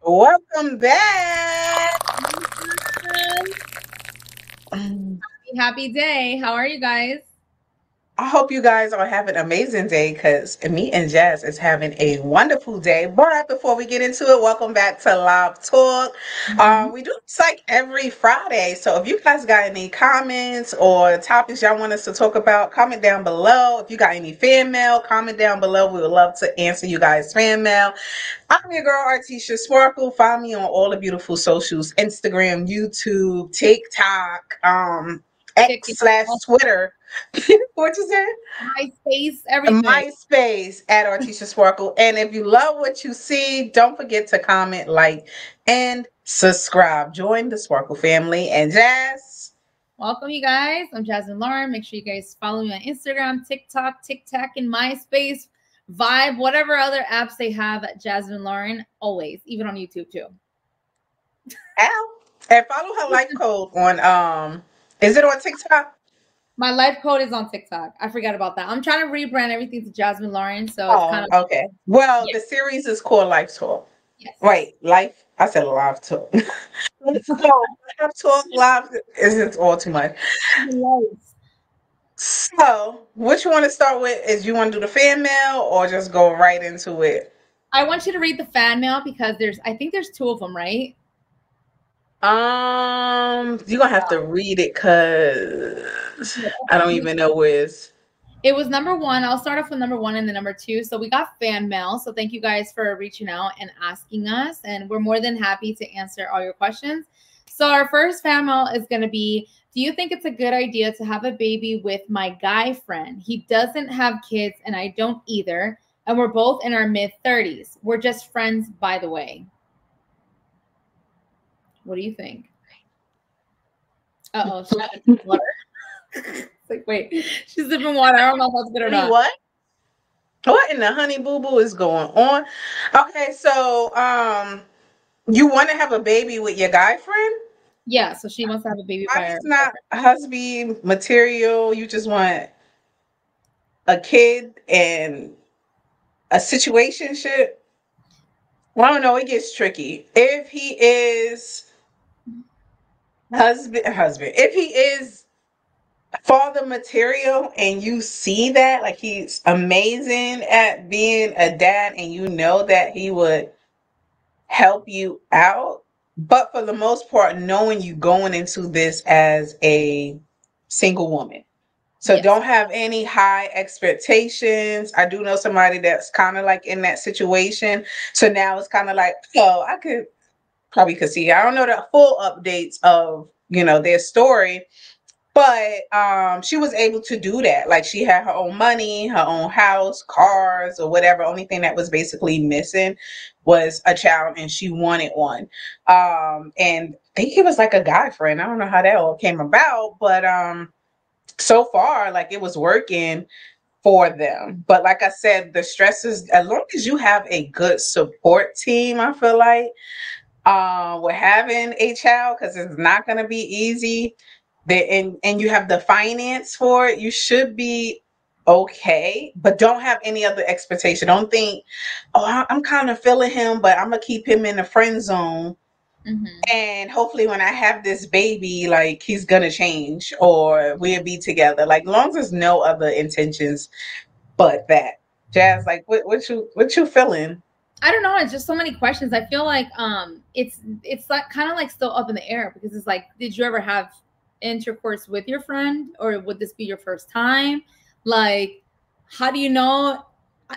Welcome back. Happy day. How are you guys? I hope you guys are having an amazing day because me and Jazz is having a wonderful day. But before we get into it, welcome back to Live Talk. Mhm. We do this like every Friday. So if you guys got any comments or topics y'all want us to talk about, comment down below. If you got any fan mail, comment down below. We would love to answer you guys' fan mail. I'm your girl, Artisha Sparkle. Find me on all the beautiful socials: Instagram, YouTube, TikTok, X slash TikTok, Twitter. What you said? MySpace, everything. MySpace at Artisha Sparkle. And if you love what you see, don't forget to comment, like, and subscribe. Join the Sparkle family. And Jazz. Welcome, you guys. I'm Jasmine Lauren. Make sure you guys follow me on Instagram, TikTok, and MySpace, Vibe, whatever other apps they have at Jasmine Lauren. Always, even on YouTube too. Al. And follow her life code on is it on TikTok? My life code is on TikTok. I forgot about that. I'm trying to rebrand everything to Jasmine Lauren, so it's kind Oh, of okay. Well, yeah, the series is called Life Talk. yes. Wait, life. I said live talk. Let's go. Live talk. Live isn't all too much. Yes. So, which you want to start with? Is you want to do the fan mail or just go right into it? I want you to read the fan mail because I think there's two of them, right? You're gonna have to read it because Yeah, I don't okay. even know where it's. It was number one. I'll start off with number one and then number two. So we got fan mail. So thank you guys for reaching out and asking us. And we're more than happy to answer all your questions. So our first fan mail is going to be, do you think it's a good idea to have a baby with my guy friend? He doesn't have kids and I don't either. And we're both in our mid 30s. We're just friends, by the way. What do you think? Uh-oh, she's sipping water. It's like, wait, she's sipping water. I don't know if that's good or Honey, not. what? What in the honey boo boo is going on? Okay, so you want to have a baby with your guy friend? Yeah, so she wants to have a baby by her It's not boyfriend. husband material. You just want a kid and a situationship. Well, I don't know. It gets tricky. If he is husband. If he is father material, and you see that, like he's amazing at being a dad, and you know that he would help you out. But for the most part, knowing you going into this as a single woman. So Yes. don't have any high expectations. I do know somebody that's kind of like in that situation. So now it's kind of like, oh, I could probably could see. I don't know the full updates of, their story, but she was able to do that. Like she had her own money, her own house, cars, or whatever. Only thing that was basically missing was a child, and she wanted one. And I think he was like a guy friend. I don't know how that all came about, but so far, like it was working for them. But like I said, the stress is, as long as you have a good support team, I feel like with having a child, because it's not going to be easy, and you have the finance for it, you should be okay. But don't have any other expectation. Don't think, oh, I'm kind of feeling him, but I'm gonna keep him in the friend zone, Hmm. and hopefully when I have this baby, like he's gonna change or we'll be together. Like long as there's no other intentions but that. Jazz, like what you feeling? I don't know. It's just so many questions. I feel like it's like kind of like still up in the air because it's like, did you ever have intercourse with your friend, or would this be your first time? Like, how do you know?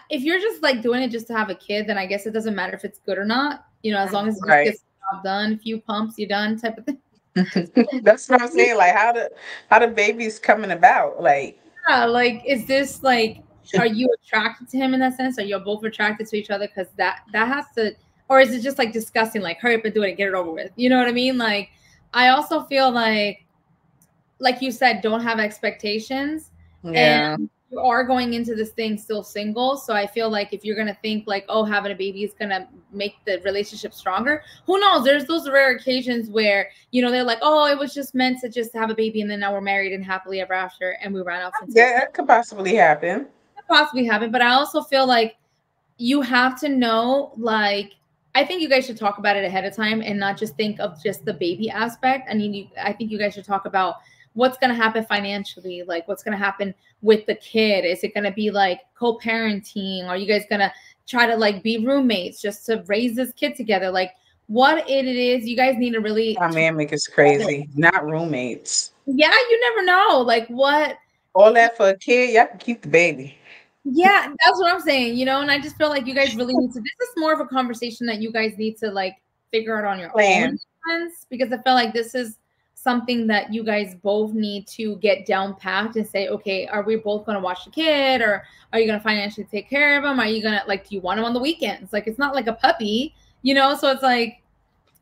If you're just like doing it just to have a kid, then I guess it doesn't matter if it's good or not. As long as it just Right. gets the job done, a few pumps, you done type of thing. That's what I'm saying. Like how the baby's coming about. Like Yeah, like, is this like, are you attracted to him in that sense? Are you both attracted to each other? Because that has to, or is it just like disgusting? Like, hurry up and do it, and get it over with. You know what I mean? Like, I also feel like you said, don't have expectations, and yeah. you are going into this thing still single. So I feel like if you're gonna think like, oh, having a baby is gonna make the relationship stronger, who knows? There's those rare occasions where they're like, oh, it was just meant to just have a baby, and then now we're married and happily ever after, and we ran off into the Yeah, sun. that could possibly happen. That possibly happen, but I also feel like you have to know, like, I think you guys should talk about it ahead of time and not just think of just the baby aspect. I mean, I think you guys should talk about what's going to happen financially, like what's going to happen with the kid. Is it going to be like co-parenting? Are you guys going to try to like be roommates just to raise this kid together? Like what it is, you guys need to really. Dynamic is crazy. Not roommates. Yeah, you never know. Like what. All that for a kid, y'all can keep the baby. Yeah, that's what I'm saying, you know, and I just feel like you guys really need to, this is more of a conversation that you guys need to like figure out on your own friends, because I feel like this is something that you guys both need to get down pat and say, okay, are we both going to watch the kid, or are you going to financially take care of him? Are you going to like, do you want him on the weekends? Like, it's not like a puppy, you know? So it's like,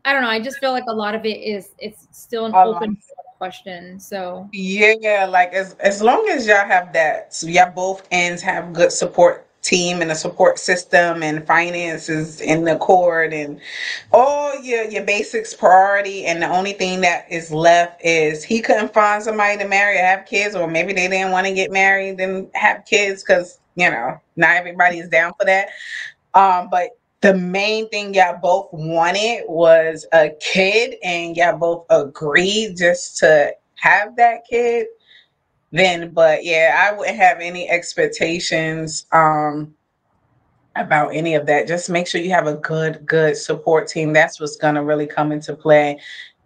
I don't know. I just feel like a lot of it is, it's still an open question. So yeah, like as long as y'all have that, so y'all both ends have good support team and a support system and finances in the court and all your basics priority, and the only thing that is left is he couldn't find somebody to marry or have kids, or maybe they didn't want to get married and have kids because you know not everybody is down for that. But the main thing y'all both wanted was a kid, and y'all both agreed just to have that kid. Then, but yeah, I wouldn't have any expectations about any of that. Just make sure you have a good support team. That's what's gonna really come into play.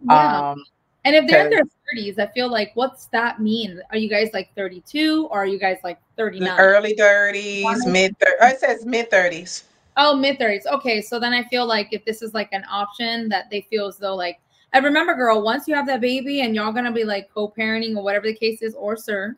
yeah. And if they're in their 'Cause 30s, I feel like, what's that mean? Are you guys like 32 or are you guys like 39? early 30s, it says mid 30s. Oh, mid 30s. Okay, so then I feel like if this is like an option that they feel as though like, I remember, girl, once you have that baby and y'all gonna be like co-parenting or whatever the case is, or sir,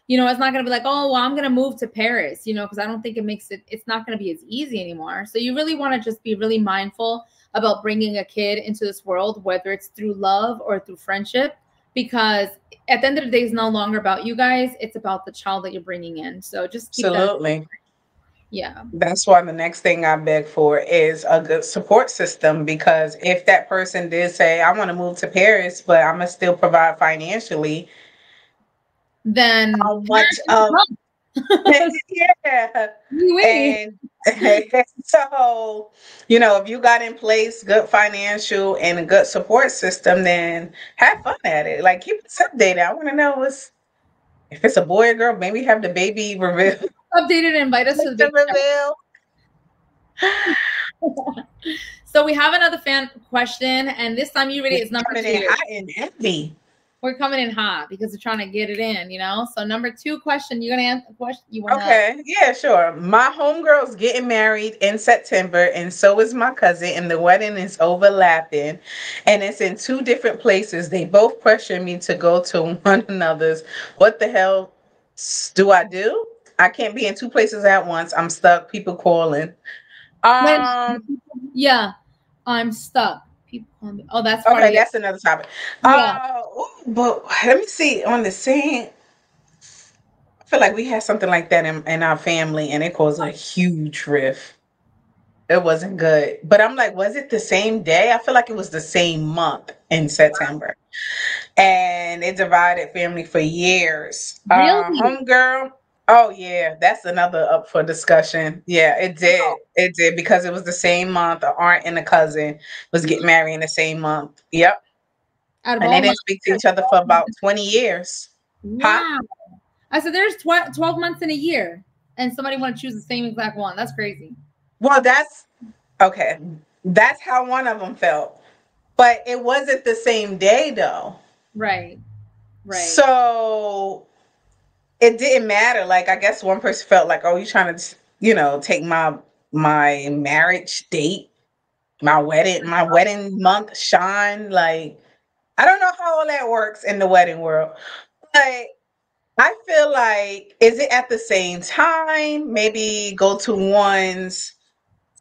you know, it's not gonna be like, oh, well, I'm gonna move to Paris, you know, because I don't think it makes it, it's not gonna be as easy anymore. So you really want to just be really mindful about bringing a kid into this world, whether it's through love or through friendship, because at the end of the day, it's no longer about you guys. It's about the child that you're bringing in. So just keep that. Absolutely. Yeah. That's why the next thing I beg for is a good support system, because if that person did say, I want to move to Paris, but I'm going to still provide financially, then how much of yeah. And so, you know, if you got in place good financial and a good support system, then have fun at it. Like keep us updated. I want to know if it's a boy or girl, maybe have the baby reveal. Updated and invite us to the baby reveal. So we have another fan question, and this time you ready? It's number 2. Hot and heavy. We're coming in hot because we're trying to get it in, you know. So number 2 question, you're gonna answer the question. You want? Okay, yeah, sure. My homegirl's getting married in September, and so is my cousin, and the wedding is overlapping, and it's in 2 different places. They both pressure me to go to one another's. What the hell do I do? I can't be in 2 places at once. I'm stuck. People calling. Yeah, I'm stuck. People calling me. Oh, that's okay. That's another topic. Yeah. But let me see. On the same, I feel like we had something like that in our family, and it caused a huge rift. It wasn't good. But I'm like, was it the same day? I feel like it was the same month in September. And it divided family for years. Really? Homegirl. Oh yeah, that's another up for discussion. Yeah, it did. It did because it was the same month. The aunt and the cousin was getting married in the same month. Yep. Out of And all they didn't speak to each other for about 20 years. Wow. Huh? I said there's 12 months in a year, and somebody want to choose the same exact one. That's crazy. Well, that's okay. That's how one of them felt. But it wasn't the same day though. Right. Right. So it didn't matter. Like I guess one person felt like, oh, you trying to, take my marriage date, my wedding month shine. Like I don't know how all that works in the wedding world. But I feel like, is it at the same time? Maybe go to one's.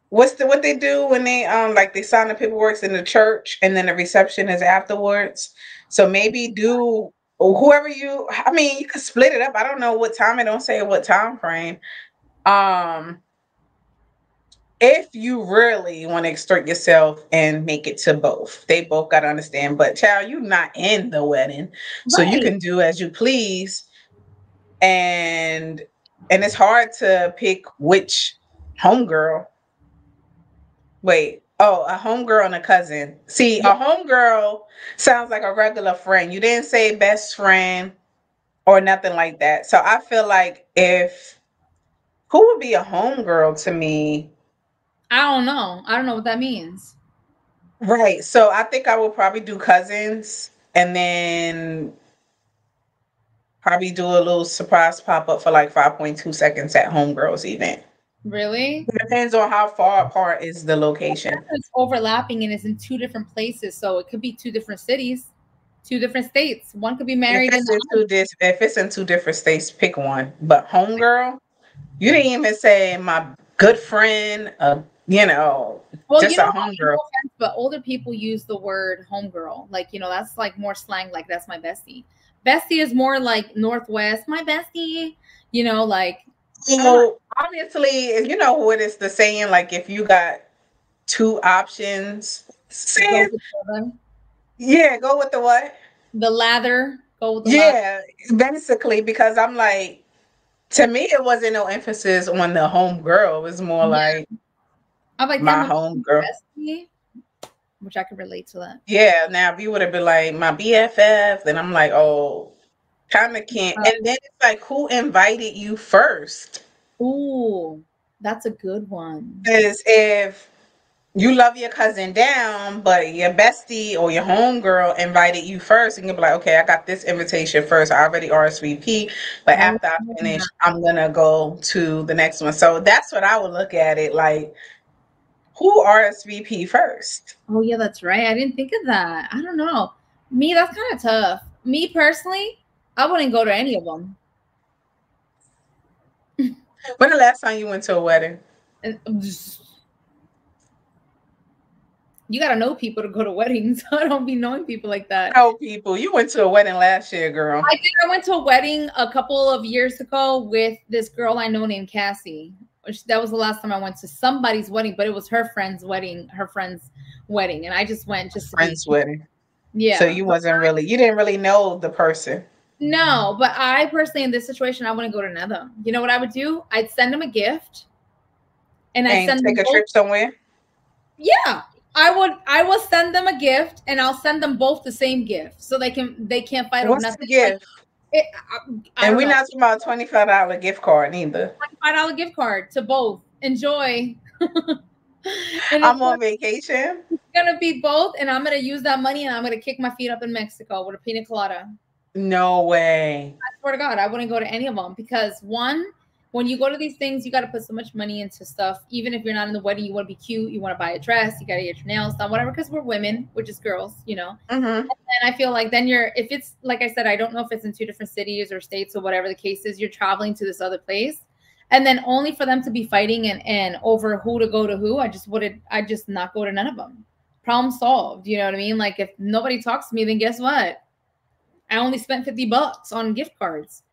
What they do when they like they sign the paperwork in the church and then the reception is afterwards. So maybe do whoever you. I mean, you could split it up. I don't know what time. It don't say what time frame. If you really want to extort yourself and make it to both, they both got to understand. But child, you're not in the wedding, so you can do as you please. And it's hard to pick which homegirl. Wait, Oh, a homegirl and a cousin. See, Yeah. a homegirl sounds like a regular friend. You didn't say best friend or nothing like that. So I feel like if who would be a homegirl to me? I don't know. I don't know what that means. Right. So I think I would probably do cousins and then probably do a little surprise pop up for like 5.2 seconds at homegirls event. Really? Depends on how far apart is the location. It's overlapping and it's in two different places, so it could be two different cities, two different states. One could be If married in it's the in if it's in two different states, pick one. But homegirl, you didn't even say my good friend, well, just a homegirl. no offense, but older people use the word homegirl. Like, that's like more slang, like that's my bestie. Bestie is more like Northwest, my bestie, like I don't know. So obviously, you know what is the saying? Like if you got two options, Go saying with the, yeah, go with the what? the lather, go with the lather. Yeah, basically, because I'm like, to me, it wasn't no emphasis on the home girl. It was more Yeah. like I'm like, damn, my I'm home girl. bestie, which I can relate to that. Yeah, now if you would have been like my BFF, then I'm like, oh, kind of can't. And then it's like, who invited you first? Ooh, that's a good one. Because if you love your cousin down, but your bestie or your homegirl invited you first, and you'll be like, okay, I got this invitation first. I already RSVP, but Oh, after I finish, I'm gonna go to the next one. So that's what I would look at it like. Who RSVP first? oh yeah, that's right. I didn't think of that. I don't know. Me, that's kind of tough. Me personally, I wouldn't go to any of them. When the last time you went to a wedding? You gotta know people to go to weddings. I don't be knowing people like that. No, people. You went to a wedding last year, girl. I did. I went to a wedding a couple of years ago with this girl I know named Cassie. That was the last time I went to somebody's wedding, but it was her friend's wedding, and I just went just to Friend's wedding. Yeah. So you didn't really know the person. No, but I personally, in this situation, I wouldn't go to none of them. You know what I would do? I'd send them a gift, and I send take them a trip somewhere. Yeah, I will send them a gift, and I'll send them both the same gift, so they can't fight over What's nothing. the gift? And we're not talking about $25 gift card either. $25 gift card to both. Enjoy. And I'm on vacation. It's gonna be both, and I'm gonna use that money, and I'm gonna kick my feet up in Mexico with a pina colada. No way. I swear to God, I wouldn't go to any of them because one, when you go to these things, you got to put so much money into stuff. Even if you're not in the wedding, you want to be cute, you want to buy a dress, you got to get your nails done, whatever. Because we're women, we're just girls, Mm-hmm. And I feel like then if it's like I said, I don't know if it's in two different cities or states or whatever the case is. You're traveling to this other place, and then only for them to be fighting and over who to go to who. I just not go to none of them. Problem solved. You know what I mean? Like if nobody talks to me, then guess what? I only spent $50 on gift cards.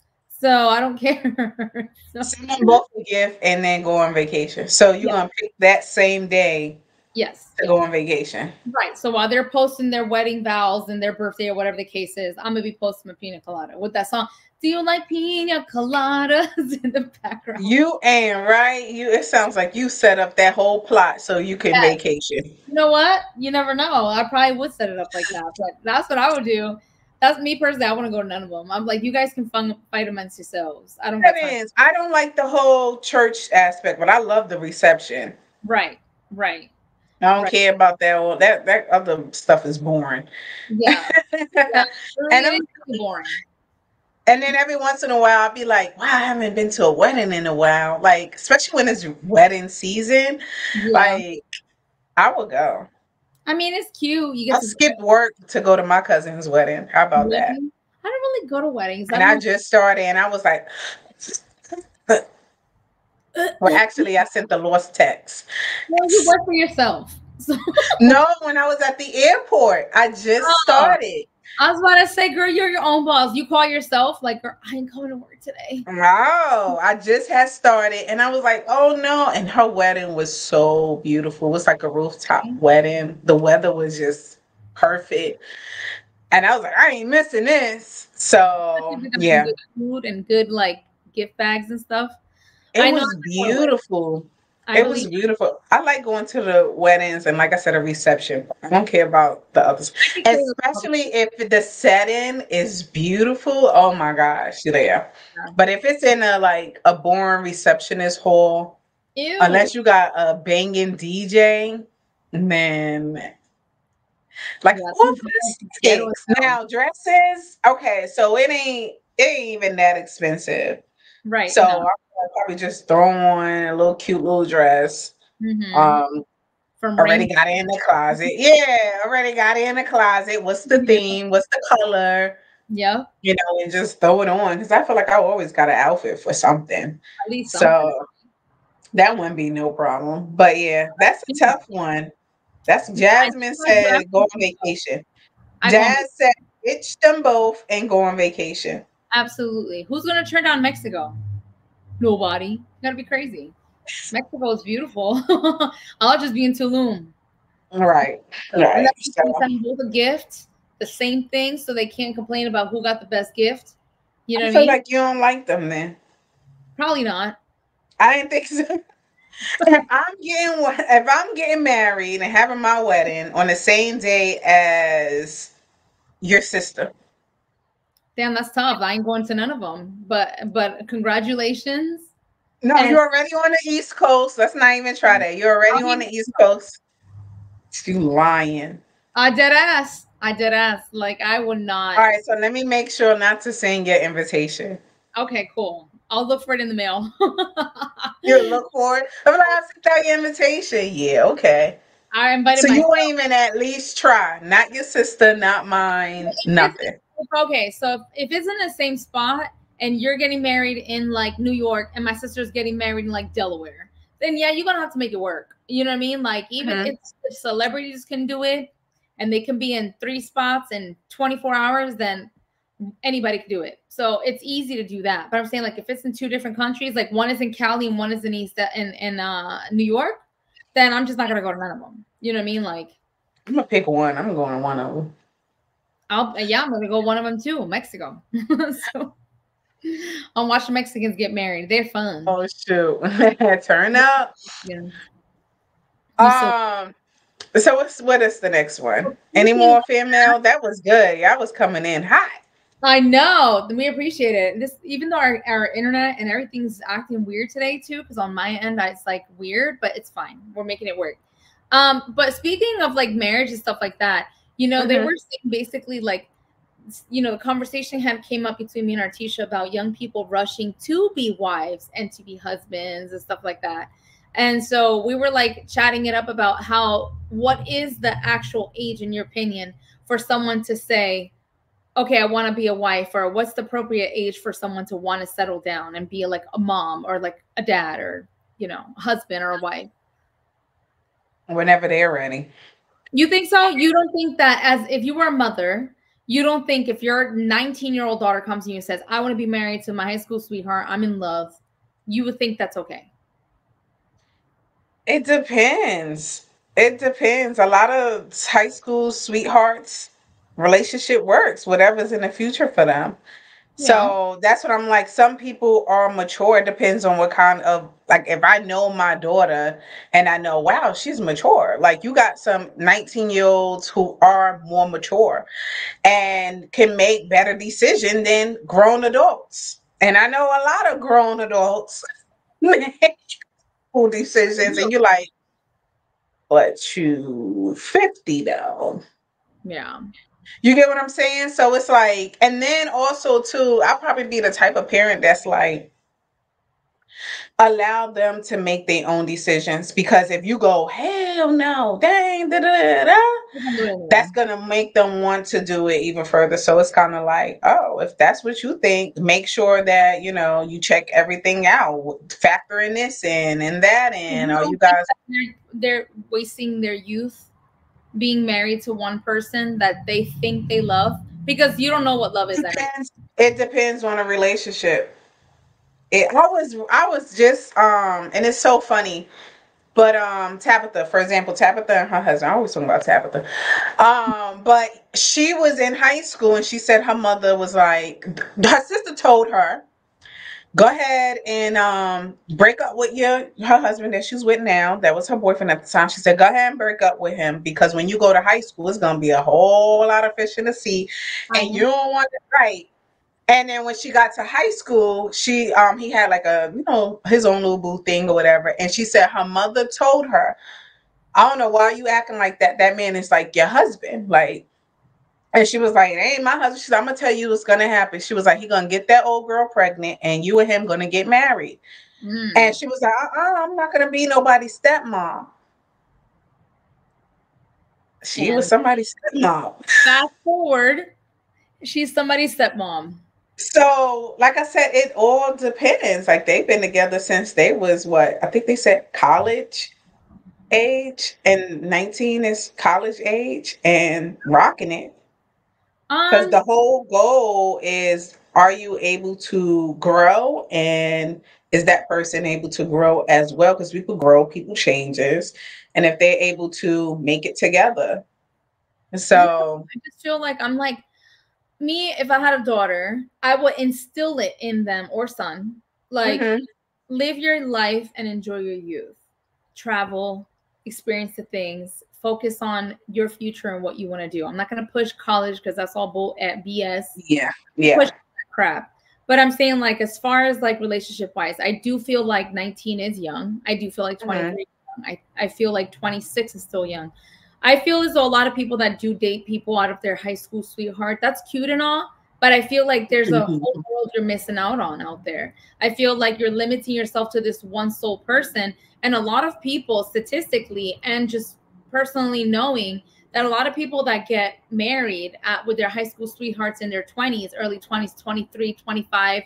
So I don't care. Send them both a gift and then go on vacation. So you're going to pick that same day to go on vacation. Right. So while they're posting their wedding vows and their birthday or whatever the case is, I'm going to be posting a pina colada with that song. Do you like pina coladas in the background? You ain't right. It sounds like you set up that whole plot so you can vacation. You know what? You never know. I probably would set it up like that, but that's what I would do. That's me personally. I want to go to none of them. I'm like, you guys can fight amongst yourselves. I don't. I don't like the whole church aspect, but I love the reception. Right. I don't care about that. That other stuff is boring. Yeah. And it's really boring. And then every once in a while, I'll be like, wow, I haven't been to a wedding in a while. Like, especially when it's wedding season. Yeah. Like, I will go. I mean, it's cute. I'll skip work to go to my cousin's wedding. How about that? I don't really go to weddings. And I just started, and I was like, well, actually, I sent the lost text. Well, you work for yourself. No, when I was at the airport, I just started. I was about to say, girl, you're your own boss. You call yourself like, girl, I ain't coming to work today. No, I just had started, and I was like, oh no. And her wedding was so beautiful. It was like a rooftop wedding. The weather was just perfect. And I was like, I ain't missing this. So yeah. Good food and good like gift bags and stuff. It was beautiful. I It was believe. beautiful. I like going to the weddings and, like I said, a reception. I don't care about the others, especially if the setting is beautiful. Oh my gosh, yeah. But if it's in a like a boring receptionist hall, Ew. unless you got a banging DJ, then like Yeah, all some for the ghetto as sticks. hell. Now dresses, okay, so it ain't even that expensive. Right. So No. I'll probably just throw on a little cute little dress. Mm-hmm. Um, From already Rainbow. got it in the closet. Yeah, already got it in the closet. What's the Yeah. theme? What's the color? Yep. You know, and just throw it on because I feel like I always got an outfit for something. At least something. So that wouldn't be no problem. But yeah, that's a tough one. That's I Jasmine feel like said go whatever. on vacation. I go on Jazz said ditch them both and go on vacation. absolutely. Who's gonna turn down Mexico? Nobody. You gotta be crazy. Mexico is beautiful. I'll just be in Tulum. Right. So, and Right. that's So we send both a gift, the same thing, so they can't complain about who got the best gift. You know I what I feel mean? like you don't like them then. Probably not. I didn't think so. If I'm getting married and having my wedding on the same day as your sister. Damn, that's tough. I ain't going to none of them. But congratulations. No, And you're already on the East Coast. Let's not even try that. You're already I'll on the be East Coast. You lying. I dead ass. I dead ass. Like I would All not. right, so let me make sure not to send your invitation. Okay, cool. I'll look for it in the mail. You look for it. I'm like, I sent out your invitation. Yeah, okay. I invited So you myself. won't even at least try. Not your sister, not mine, If it's, nothing. okay, so if it's in the same spot and you're getting married in like New York and my sister's getting married in like Delaware, then yeah, you're gonna have to make it work. You know what I mean? Like even Mhm. if celebrities can do it and they can be in 3 spots in 24 hours, then anybody can do it. So it's easy to do that. But I'm saying like if it's in two different countries, like one is in Cali and one is in New York, then I'm just not gonna go to none of them. You know what I mean? Like I'm gonna pick one. I'm going to one of them. I'm gonna go one of them too, Mexico. So I'll watch the Mexicans get married. They're fun. Oh shoot! Turn up. Yeah. So So what is the next one? Any speaking more female? That was good. Y'all was coming in hot. I know. We appreciate it. This, even though our internet and everything's acting weird today too, because on my end it's like weird, but it's fine. We're making it work. But speaking of like marriage and stuff like that, they Mhm. were saying basically like, the conversation had came up between me and Artisha about young people rushing to be wives and to be husbands and stuff like that. And so we were like chatting it up about what is the actual age, in your opinion, for someone to say, okay, I want to be a wife, or what's the appropriate age for someone to want to settle down and be like a mom or like a dad or, a husband or a wife. Whenever they're ready. You think so? You don't think that as if you were a mother, you don't think if your 19-year-old daughter comes to you and says, I want to be married to my high school sweetheart, I'm in love, you would think that's okay? It depends. It depends. A lot of high school sweethearts relationship works, whatever's in the future for them. Yeah. So that's what I'm like. Some people are mature. It depends on what kind of, like, if I know my daughter and I know, wow, she's mature. Like, you got some 19-year-olds who are more mature and can make better decisions than grown adults. And I know a lot of grown adults make cool decisions, and you're like, but you 50 though. Yeah. You get what I'm saying? So it's like, and then also too, I'll probably be the type of parent that's like, allow them to make their own decisions, because if you go, hell no, dang, da, da, da, da, You can do it that's anyway. gonna make them want to do it even further. So it's kind of like, oh, if that's what you think, make sure that you check everything out, factoring this in and that You in. Or you don't think guys, that they're wasting their youth being married to one person that they think they love, because you don't know what love is anyway. depends. It depends on a relationship. I was just and it's so funny. But Tabitha, for example, Tabitha and her husband, I always talk about Tabitha. But she was in high school and she said her mother was like, her sister told her Go ahead and break up with her husband that she's with now. That was her boyfriend at the time. She said, go ahead and break up with him, because when you go to high school, it's gonna be a whole lot of fish in the sea, I and you know. don't want it right. And then when she got to high school, he had like a, his own little boo thing or whatever. And she said her mother told her, I don't know why you acting like that. That man is like your husband. Like, and she was like, it ain't my husband. She said, I'm gonna tell you what's gonna happen. She was like, he gonna get that old girl pregnant and you and him gonna get married. And Mm. she was like, I'm not gonna be nobody's stepmom. She was And somebody's stepmom. fast forward, she's somebody's stepmom. So, like I said, it all depends. Like they've been together since they was what? I think they said college age, and 19 is college age and rocking it. Because Um, the whole goal is, are you able to grow, and is that person able to grow as well? Because people grow, people changes, and if they're able to make it together. yeah, So, I just feel like I'm like me. If I had a daughter, I would instill it in them or son, like mhm, live your life and enjoy your youth, travel, experience the things, focus on your future and what you want to do. I'm not going to push college because that's all bull at BS. yeah, Push yeah. that crap. But I'm saying, like, as far as like relationship wise, I do feel like 19 is young. I do feel like Mhm, 23 is young. I feel like 26 is still young. I feel as though a lot of people that do date people out of their high school sweetheart, that's cute and all, but I feel like there's a mhm, whole world you're missing out on out there. I feel like you're limiting yourself to this one sole person. And a lot of people, statistically and just personally knowing, that a lot of people that get married with their high school sweethearts in their 20s, early 20s, 23, 25,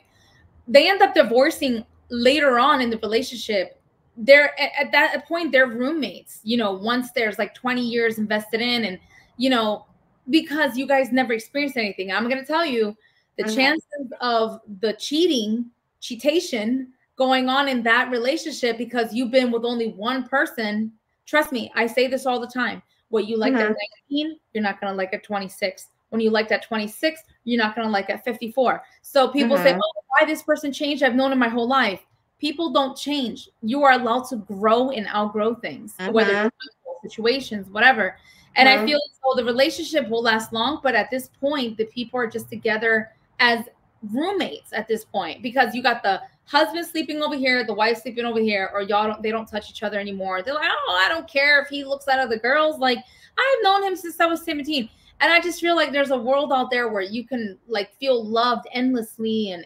they end up divorcing later on in the relationship. They're at that point they're roommates, once there's like 20 years invested in, and you know because you guys never experienced anything. I'm going to tell you, the mhm, chances of the cheatation going on in that relationship, because you've been with only one person. Trust me, I say this all the time. What you liked at mhm, 19, you're not going to like at 26. When you liked at 26, you're not going to like at 54. So people say, mhm, oh, why this person changed? I've known him my whole life. People don't change. You are allowed to grow and outgrow things, whether it's mhm, people, situations, whatever. And I mhm, feel as though the relationship will last long, but at this point, the people are just together as roommates at this point, because you got the husband sleeping over here, the wife sleeping over here, or they don't touch each other anymore. They're like, oh, I don't care if he looks at other girls. Like, I've known him since I was 17. And I just feel like there's a world out there where you can like feel loved endlessly and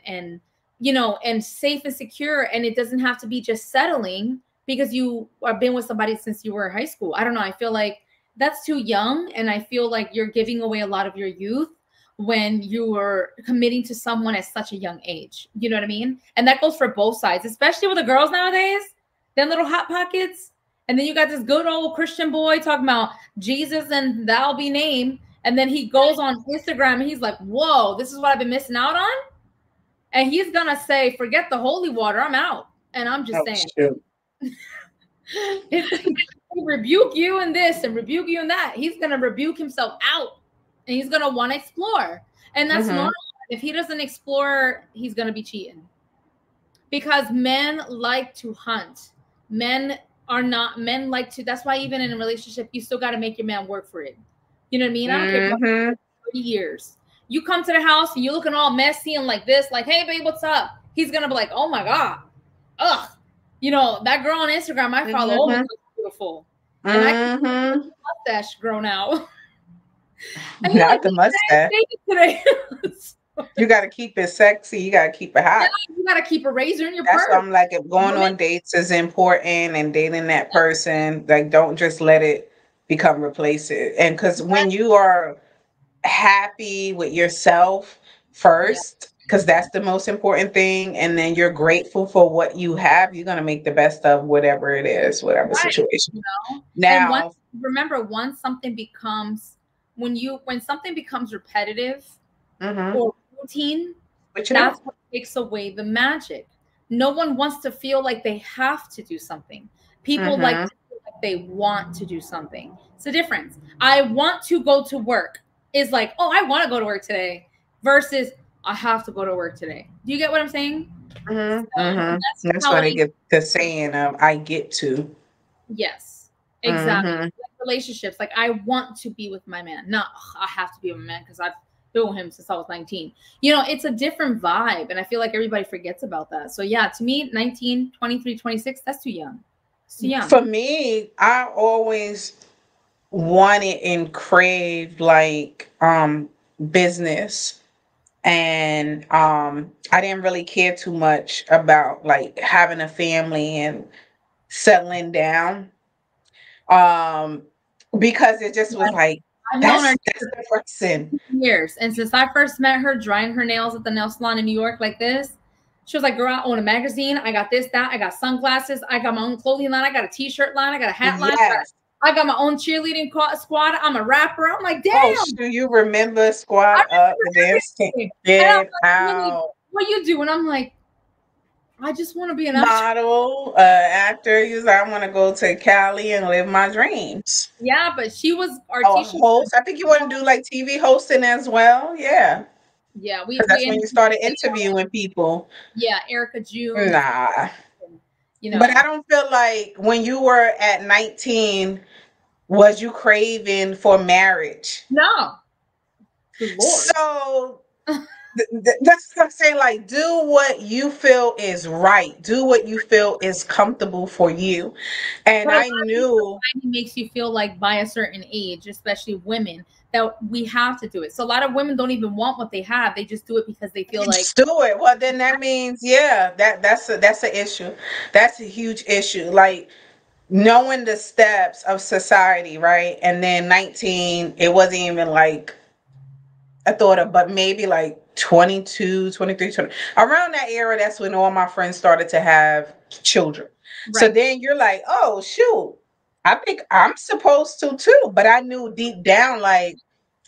safe and secure, and it doesn't have to be just settling because you have been with somebody since you were in high school. I don't know, I feel like that's too young, and I feel like you're giving away a lot of your youth when you are committing to someone at such a young age. You know what I mean? And that goes for both sides, especially with the girls nowadays, them little hot pockets. And then you got this good old Christian boy talking about Jesus and thou be named. And then he goes on Instagram and he's like, whoa, this is what I've been missing out on. And he's going to say, forget the holy water, I'm out. And I'm just oh, saying, shoot. he rebuke you in this and rebuke you in that. He's going to rebuke himself out, and he's going to want to explore. And that's Mhm, normal. If he doesn't explore, he's going to be cheating. Because men like to hunt. Men like to, that's why even in a relationship, you still got to make your man work for it. You know what I mean? I don't care if you're mhm, 30 years. You come to the house and you're looking all messy and like this, like, hey, babe, what's up? He's going to be like, oh my God. Ugh. That girl on Instagram I follow always mhm, looks beautiful. And I can see mhm. the mustache grown out. And you're Not like, the what did mustache. I say today? You got to keep it sexy. You got to keep it Yeah, hot. you got to keep a razor in your That's why purse. I'm like, if going Women, on dates is important and dating that person, like, don't just let it become replacive. And because when you are happy with yourself yeah, first, because that's the most important thing, and then you're grateful for what you have, you're going to make the best of whatever it is, whatever right. situation. You know, and Now, once something becomes, when something becomes repetitive mm-hmm, or routine, switch it that's up. what takes away the magic. No one wants to feel like they have to do something. People like Mm-hmm, to feel like they want to do something. It's a difference. I want to go to work is like, oh, I want to go to work today, versus I have to go to work today. Do you get what I'm saying? Mm-hmm. So Mm-hmm. that's That's how why it they is. get the saying of "I get to." Yes, exactly. Mm-hmm. Like relationships. Like I want to be with my man. Not "Ugh, I have to be with my man because I've been with him since I was 19. You know, it's a different vibe. And I feel like everybody forgets about that. So yeah, to me, 19, 23, 26, that's too young. It's too young. For me, I always wanted and craved like business, and I didn't really care too much about like having a family and settling down, um because it just was like I've known her that's the person. years. And since I first met her drying her nails at the nail salon in New York like this, she was like, girl, I own a magazine. I got this, that. I got sunglasses. I got my own clothing line. I got a t-shirt line. I got a hat line. Yes. I got my own cheerleading squad. I'm a rapper. I'm like, Oh, damn. do you remember I Squad Up, the remember dance team? everything. And I'm Get like, really, out. what you do? And I'm like, I just want to be an actress. Model, actor. He was like, I want to go to Cali and live my dreams. Yeah, but she was Oh, a Artisha. host. I think you want to do like TV hosting as well. Yeah. Yeah, Because that's we when you ended started interviewing people. yeah, Erica June and Nah. you But know. I don't feel like when you were at 19, was you craving for marriage? No. Good Lord. So that's what I'm saying. Like, do what you feel is right. Do what you feel is comfortable for you. And But a lot I of people, knew society makes you feel like by a certain age, especially women, that we have to do it. So a lot of women don't even want what they have. They just do it because they feel like just do it. Well, then that means, yeah, that's an issue. That's a huge issue. Like knowing the steps of society, right? And then 19, it wasn't even like I thought of, but maybe like 22, 23, 20. Around that era, that's when all my friends started to have children. So right. then you're like, oh, shoot, I think I'm supposed to too. But I knew deep down, like,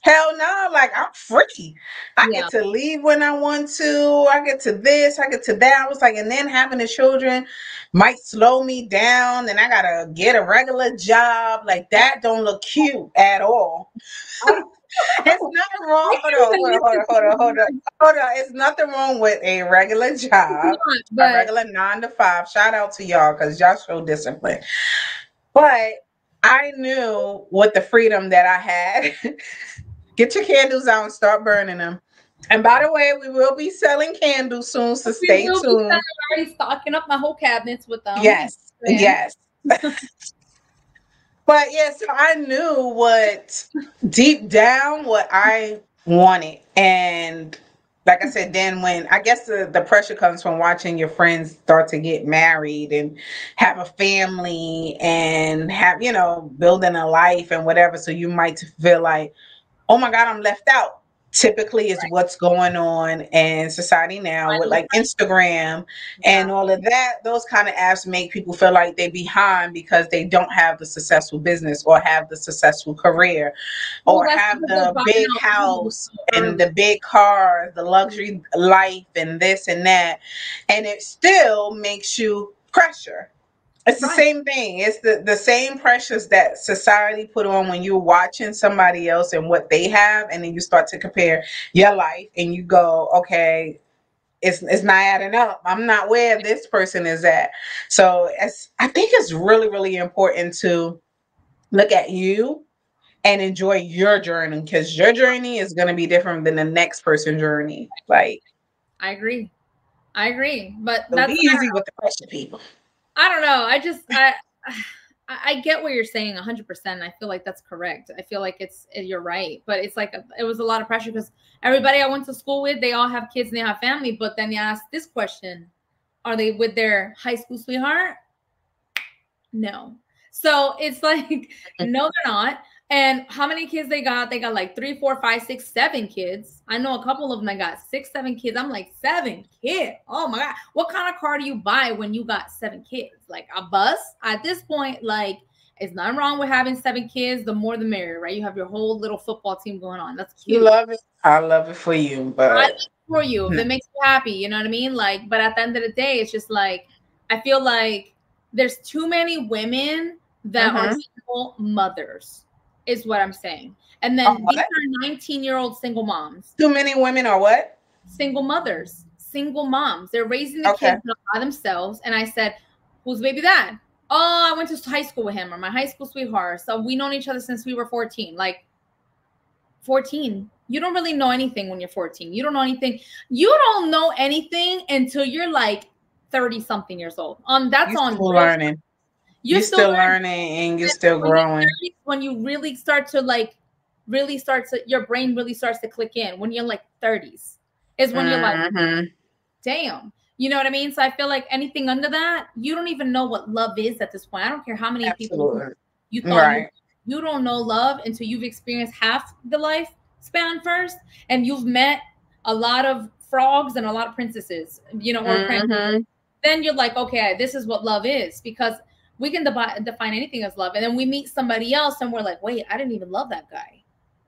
hell no, like I'm free. I Yeah. get to leave when I want to. I get to this, I get to that. I was like, and then having the children might slow me down and I gotta get a regular job. Like that don't look cute at all. I, It's nothing wrong. I Hold can't on, even hold on, hold listen on, to hold on, the hold on. words. Hold on. It's nothing wrong with a regular job, a But regular 9 to 5. Shout out to y'all because y'all show discipline. But I knew with the freedom that I had, get your candles out and start burning them. And by the way, we will be selling candles soon, so we stay will be tuned. already stocking up my whole cabinets with them. Yes, yes. But yeah, so I knew what deep down what I wanted. And like I said, then when I guess the pressure comes from watching your friends start to get married and have a family and have, building a life and whatever. So you might feel like, oh my God, I'm left out. Typically is what's going on in society now with like Instagram Yeah. and all of that. Those kind of apps make people feel like they're behind because they don't have the successful business or have the successful career Well, or that's have because they're the buying big out homes house so and early. the big cars, the luxury life and this and that. And it still makes you pressure. It's the Right. same thing. It's the same pressures that society put on when you're watching somebody else and what they have, and then you start to compare your life and you go, okay, it's not adding up. I'm not where this person is at. So I think it's really, really important to look at you and enjoy your journey because your journey is going to be different than the next person's journey. Like, I agree. I agree. But so be that's easy with the pressure, people. I don't know. I get what you're saying 100%. I feel like that's correct. I feel like you're right. But it's like it was a lot of pressure because everybody I went to school with, they all have kids and they have family. But then you ask this question: are they with their high school sweetheart? No. So it's like, no, they're not. And how many kids they got? They got like 3, 4, 5, 6, 7 kids. I know a couple of them that got 6, 7 kids. I'm like, 7 kids. Oh my God. What kind of car do you buy when you got 7 kids? Like a bus? At this point, like, it's nothing wrong with having 7 kids. The more the merrier, right? You have your whole little football team going on. That's You cute. love it. I love it for you, I love but it for you. If it makes you happy, you know what I mean? Like, but at the end of the day, it's just like, I feel like there's too many women that are single mothers, is what I'm saying. And then these are 19-year-old single moms. too many women are what? single mothers, single moms. They're raising the Okay. kids by themselves. And I said, who's baby dad? Oh, I went to high school with him, or my high school sweetheart. So we known each other since we were 14. Like 14. You don't really know anything when you're 14. You don't know anything. You don't know anything until you're like 30 something years old. That's You're on still learning. You're still learning and you're still growing. When you really start to your brain really starts to click in when you're like 30s is when you're like, damn, you know what I mean? So I feel like anything under that, you don't even know what love is at this point. I don't care how many people you thought you don't know love until you've experienced half the lifespan first, and you've met a lot of frogs and a lot of princesses, you know, or princesses. Then you're like, okay, this is what love is, because we can define anything as love. And then we meet somebody else and we're like, wait, I didn't even love that guy.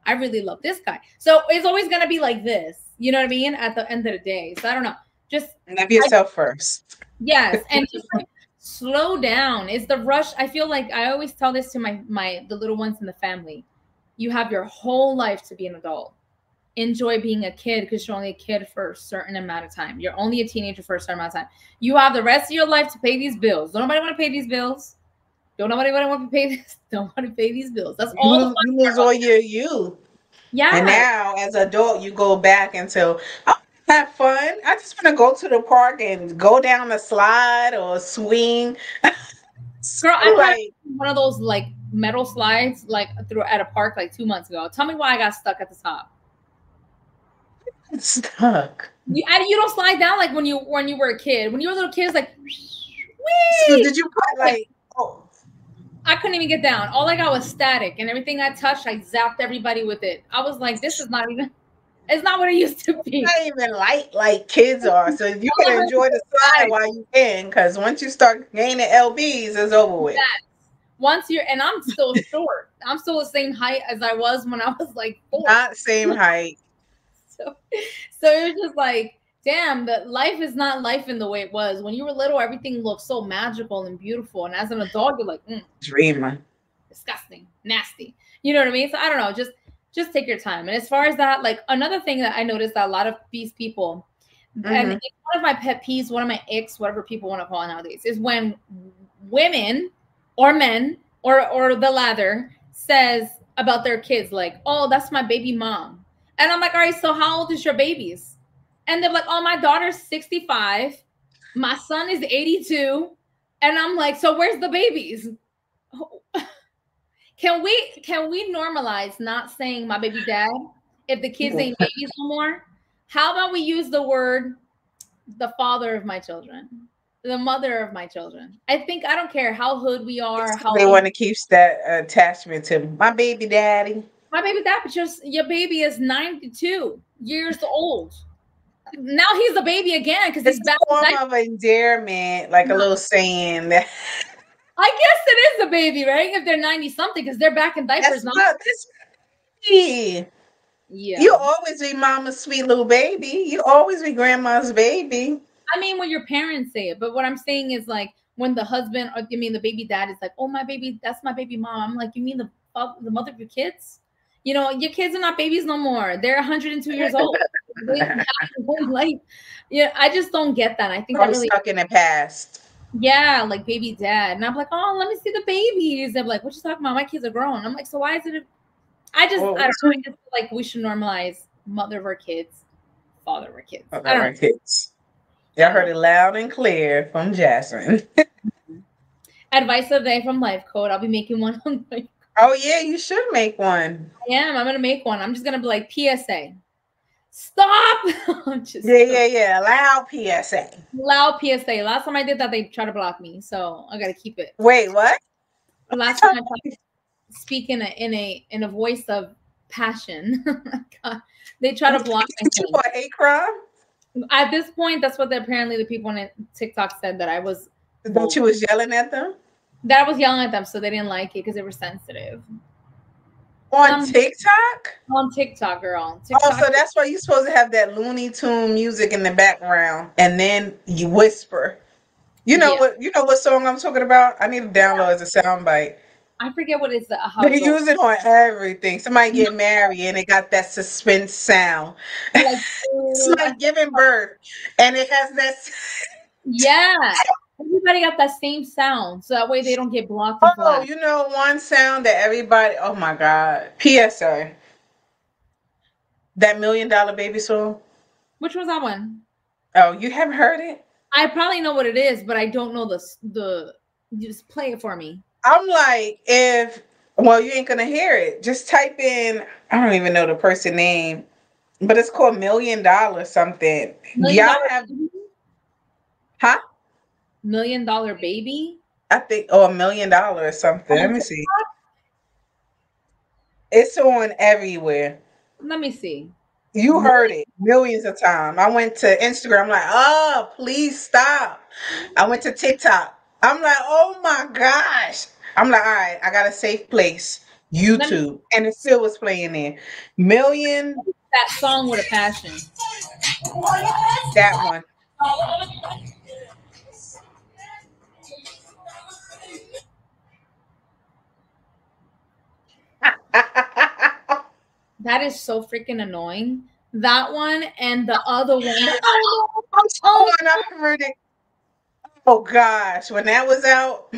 I really love this guy. So it's always going to be like this. You know what I mean? At the end of the day. So I don't know. Just love yourself first. Yes. And just like slow down. It's the rush. I feel like I always tell this to the little ones in the family. You have your whole life to be an adult. Enjoy being a kid, because you're only a kid for a certain amount of time. You're only a teenager for a certain amount of time. You have the rest of your life to pay these bills. Don't nobody want to pay these bills. Don't nobody want to pay this. Don't want to pay these bills. That's all. You lose all your youth. Yeah. And now, as an adult, you go back into, oh, have fun. I just want to go to the park and go down the slide or swing. Girl, I had one of those like metal slides at a park like 2 months ago. Tell me why I got stuck at the top. Stuck. You don't slide down like when you were a kid. When you were a little kid, it's like, so did you put like? Oh. I couldn't even get down. All I got was static, and everything I touched, I zapped everybody with it. I was like, this is not even. It's not what it used to be. Not even light like kids are. So you can enjoy the slide while you can, because once you start gaining lbs, it's over with. Yes. And I'm still short. I'm still the same height as I was when I was like 4. Not same height. So it was just like, damn, that life is not life in the way it was. When you were little, everything looked so magical and beautiful. And as an adult, you're like, dreamer. Disgusting. Nasty. You know what I mean? So I don't know, just take your time. And as far as that, like another thing that I noticed that a lot of these people, and it's one of my pet peeves, one of my icks, whatever people want to call it nowadays, is when women or men or the latter says about their kids, like, oh, that's my baby mom. And I'm like, all right, so how old is your babies? And they're like, oh, my daughter's 65. My son is 82. And I'm like, so where's the babies? Can we normalize not saying my baby dad if the kids ain't babies no more? How about we use the word the father of my children, the mother of my children? I don't care how hood we are. How they want to keep that attachment to my baby daddy. My baby dad, but your baby is 92 years old. Now he's a baby again because he's back. It's a form of endearment, like a little saying that. I guess it is a baby, right? If they're 90 something, because they're back in diapers now. Yeah. You always be mama's sweet little baby. You always be grandma's baby. I mean, when your parents say it, but what I'm saying is like when the husband, or the baby dad is like, oh, my baby, that's my baby mom. I'm like, you mean the mother of your kids? You know, your kids are not babies no more. They're 102 years old. Yeah, I just don't get that. I think I'm really stuck in the past. Yeah, like baby dad. And I'm like, oh, let me see the babies. They're like, what you talking about? My kids are grown. I'm like, so why is it? I don't know. I just feel like we should normalize mother of our kids, father of our kids. Father of our kids. Y'all heard it loud and clear from Jazmin. Advice of the day from Life Code. I'll be making one on Life Code. Oh, yeah, you should make one. I am. I'm going to make one. I'm just going to be like, PSA. Stop. Yeah. Loud PSA. Loud PSA. Last time I did that, they tried to block me. So I got to keep it. Wait, what? Last time I tried to speak in a voice of passion. God, they try to block me. For a hate crime? At this point, that's what apparently the people on TikTok said, that I was. That you was yelling at them? That I was yelling at them, so they didn't like it because they were sensitive. On TikTok? On TikTok, girl. TikTok. Oh, so that's why you're supposed to have that Looney Tune music in the background, and then you whisper. You know what song I'm talking about? I need to download as a soundbite. I forget what it's how They it goes. use it on everything. Somebody get married and it got that suspense sound. Like, It's like giving birth, and it has that. yeah. Everybody got that same sound, so that way they don't get blocked and Oh, flagged. you know one sound that everybody. Oh my God. PSA. That $1 Million Baby song. Which was that one? Oh, you haven't heard it? I probably know what it is, but I don't know the. Just play it for me. I'm like, well, you ain't gonna hear it. Just type in. I don't even know the person name, but it's called $1 Million something. Million Y'all Dollar have, Baby? huh? $1 Million Baby? I think, oh, $1 Million or something. Let On me see. TikTok? It's on everywhere. Let me see. You heard it millions of times. I went to Instagram, like, oh, please stop. I went to TikTok. I'm like, oh my gosh. I'm like, all right, I got a safe place. Let me YouTube. And it still was playing there. Million, that song with a passion. that one. That is so freaking annoying. That one and the other one. I'm so when I heard it. Oh gosh, when that was out.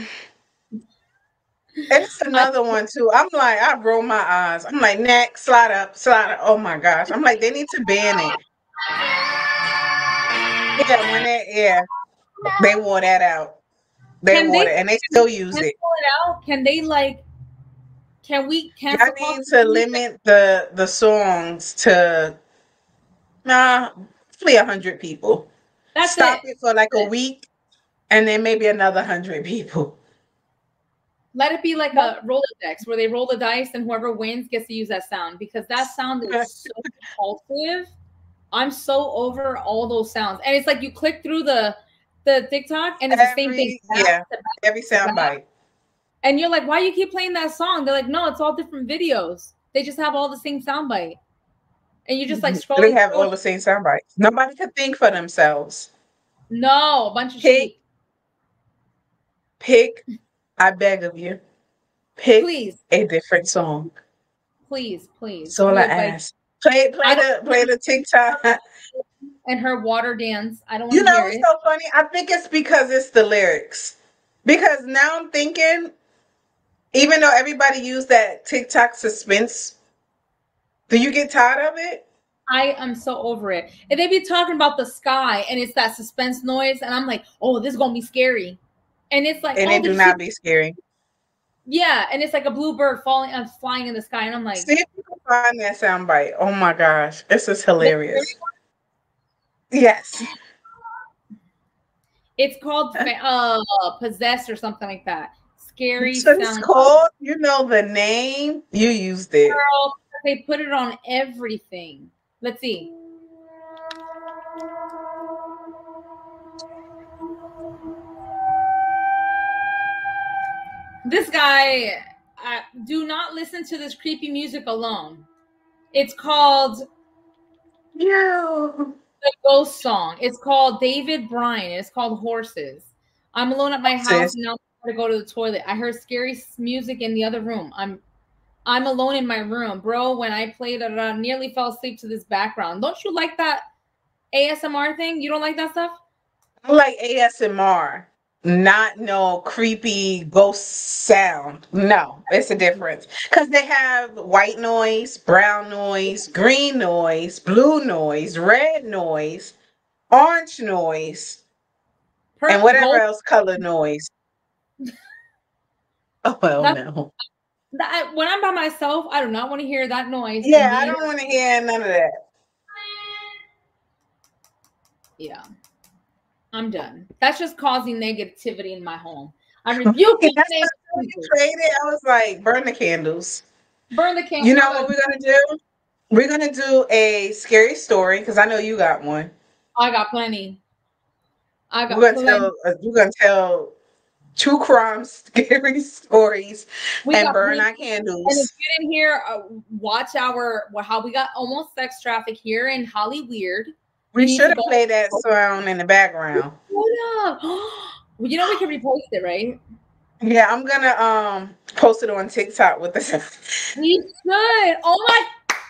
It's another one too. I'm like, I roll my eyes. I'm like, next, slide up, slide up. Oh my gosh. I'm like, they need to ban it. Yeah, they wore that out. They Can wore they it and they still use cancel it. it out? Can they like? Can we Y'all cancel need culture? to limit the songs to hopefully 100 people. That's Stop it. it for like a week and then maybe another 100 people. Let it be like a Rolodex where they roll the dice and whoever wins gets to use that sound because that sound is so repulsive. I'm so over all those sounds. And it's like you click through the TikTok and it's the same thing. Every sound bite. And you're like, why do you keep playing that song? They're like, no, it's all different videos. They just have all the same soundbite. And you just like scrolling. They have all the same sound bites. Nobody could think for themselves. No, a bunch of sheep. I beg of you. Pick Please. a different song. Please. That's all I ask. Play the TikTok. And her water dance. I don't want You to know hear what's it. so funny? I think it's because it's the lyrics. Because now I'm thinking, even though everybody used that TikTok suspense, do you get tired of it? I am so over it. And they be talking about the sky and it's that suspense noise. And I'm like, oh, this is going to be scary. And it's like, and oh, it do not be scary. Yeah. And it's like a blue bird flying in the sky. And I'm like, see if you can find that soundbite. Oh my gosh. This is hilarious. Yes. It's called Possessed or something like that. Scary so sound. It's called, you know the name. You used it. Girl, they put it on everything. Let's see. This guy, do not listen to this creepy music alone. It's called the Ghost Song. It's called David Bryan. It's called Horses. I'm alone at my house and now I'm going to go to the toilet. I heard scary music in the other room. I'm alone in my room. Bro, when I played it, I nearly fell asleep to this background. Don't you like that ASMR thing? You don't like that stuff? I like ASMR. Not no creepy ghost sound. No, it's a difference. Because they have white noise, brown noise, green noise, blue noise, red noise, orange noise, and whatever else color noise. Oh, well, no. When I'm by myself, I do not want to hear that noise. Yeah, I don't want to hear none of that. Yeah. I'm done. That's just causing negativity in my home. I'm rebuking it. I was like, burn the candles. Burn the candles. You know what we're going to do? We're going to do a scary story because I know you got one. I got plenty. We're going to tell true crime scary stories and burn our candles. And if you didn't hear, watch how we got almost sex trafficked here in Hollywood. We should have played that sound in the background. You know we can repost it, right? Yeah, I'm gonna post it on TikTok with this. We should. Oh my,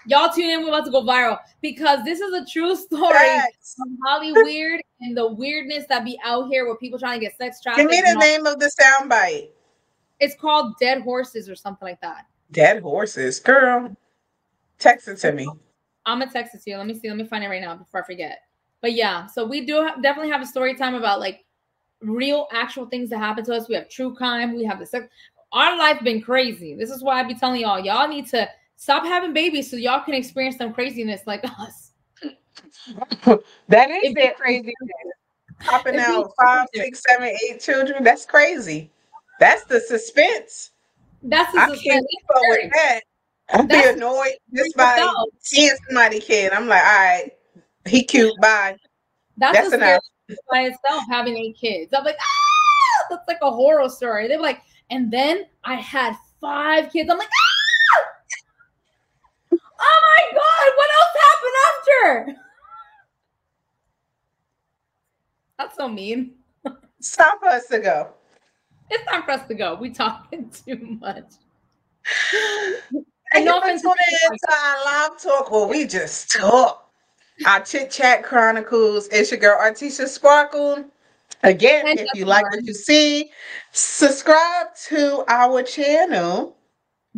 y'all tune in. We're about to go viral because this is a true story Facts. of Hollywood and the weirdness that be out here with people trying to get sex Give me trafficked the and all. name of the soundbite. It's called Dead Horses or something like that. Dead horses, girl. Text it to me. I'm gonna text it to you. Let me see. Let me find it right now before I forget. But yeah, so we do definitely have a story time about like real, actual things that happen to us. We have true crime. We have the sex. Our life been crazy. This is why I be telling y'all need to stop having babies so y'all can experience some craziness like us. That is their crazy. Popping out 5, 6, 7, 8 children. That's crazy. That's the suspense. That's the I suspense. can't keep up with that. I'd be annoyed just by seeing somebody kid. I'm like, all right, he cute. Bye. That's enough. By itself, having 8 kids. I'm like, ah, that's like a horror story. They're like, and then I had 5 kids. I'm like, ah! Oh my God, what else happened after? That's so mean. It's time for us to go. It's time for us to go. We talking too much. Thank you for tuning in to our live talk where we just talk. Our Chit Chat Chronicles. It's your girl Artisha Sparkle. Again, if you like what you see, subscribe to our channel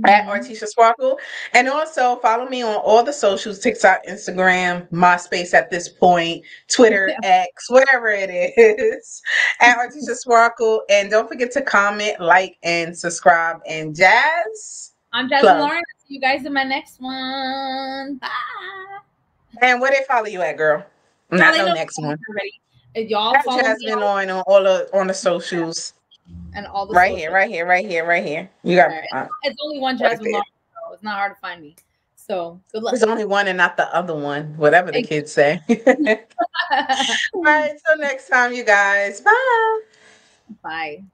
at ArtishaSparkle. And also follow me on all the socials, TikTok, Instagram, MySpace at this point, Twitter, X, whatever it is, at ArtishaSparkle. And don't forget to comment, like, and subscribe. And Jazz. I'm Jazmin Lauren. See you guys in my next one. Bye. And where they follow you at, girl? Not no next one. Y'all follow Jazmin Lauren on all on the socials. And all the right socials. here. You got it's only one Jazmin Lauren, so it's not hard to find me. So good luck. There's only one and not the other one, whatever the kids say. All right, till next time, you guys. Bye. Bye.